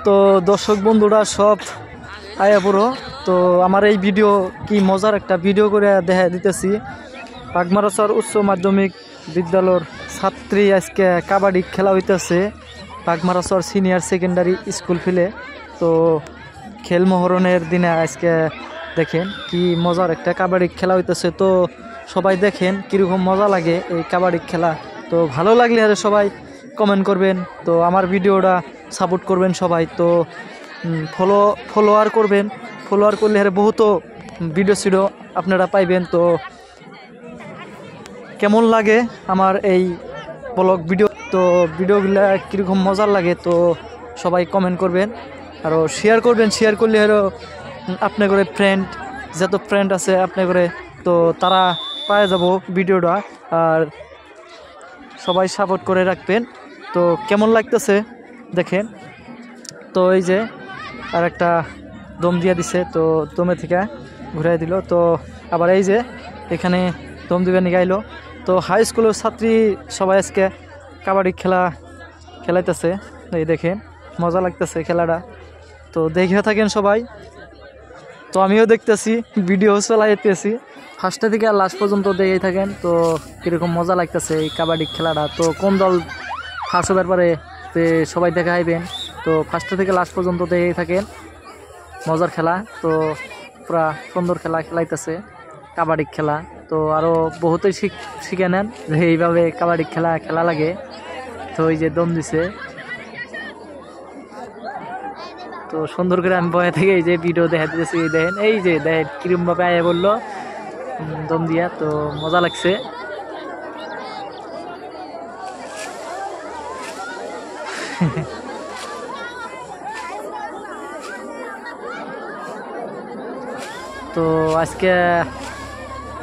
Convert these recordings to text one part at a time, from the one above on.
তো দর্শক বন্ধুরা সব আয়া পুরো তো আমার এই ভিডিও কি মজার একটা ভিডিও করে দেখা দিতেছি। বাগমারাচর উচ্চ মাধ্যমিক বিদ্যালয়ের ছাত্রী আজকে কাবাডি খেলা হইতেছে বাগমারাচর সিনিয়র সেকেন্ডারি স্কুল ফিলে। তো খেলমোহরণের দিনে আজকে দেখেন কি মজার একটা কাবাডি খেলা হইতেছে। তো সবাই দেখেন কীরকম মজা লাগে এই কাবাডি খেলা। তো ভালো লাগলে আর সবাই কমেন্ট করবেন, তো আমার ভিডিওটা সাপোর্ট করবেন সবাই। তো ফলোয়ার করবেন, ফলোয়ার করলে আর বহুত ভিডিও আপনারা পাইবেন। তো কেমন লাগে আমার এই ব্লগ ভিডিও, তো ভিডিওগুলা কীরকম মজার লাগে তো সবাই কমেন্ট করবেন আর শেয়ার করবেন। শেয়ার করলে আরও আপনার করে ফ্রেন্ড যত ফ্রেন্ড আছে আপনার করে তো তারা পায়ে যাব ভিডিওটা। আর সবাই সাপোর্ট করে রাখবেন। তো কেমন লাগতেছে দেখেন। তো এই যে আর একটা দম দিয়ে দিছে, তো দমে থেকে ঘুরাই দিল। তো আবার এই যে এখানে দম দিবে নিগাইলো। তো হাই স্কুলের ছাত্রী সবাই আজকে কাবাডি খেলাইতেছে। এই দেখেন মজা লাগতেছে খেলাটা। তো দেখে থাকেন সবাই। তো আমিও দেখতেছি, ভিডিও চালাইতেছি ফার্স্টে থেকে আর লাস্ট পর্যন্ত দেখেই থাকেন। তো কীরকম মজা লাগতেছে এই কাবাডি খেলাটা। তো কোন দল ফার্স্ট হবার পরে সবাই দেখা আইবেন। তো ফার্স্টে থেকে লাস্ট পর্যন্ত দেখেই থাকেন, মজার খেলা। তো পুরা সুন্দর খেলা খেলাইতেছে কাবাডি খেলা। তো আরও বহুতই শিখে নেন যে এইভাবে কাবাডি খেলা লাগে। তো এই যে দম দিছে, তো সুন্দর করে আমি বয়ে থেকে এই যে ভিডিও দেখা দিতেছি। দেখেন এই যে দেখেন কিরমভাবে আয়া বললো দম দিয়া, তো মজা লাগছে। তো আজকে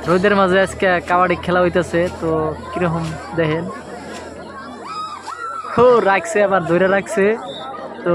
রোদের মাঝে আজকে কাবাডি খেলা হইতেছে। তো কিরকম দেখেন, রাখছে আবার ধরে রাখছে। তো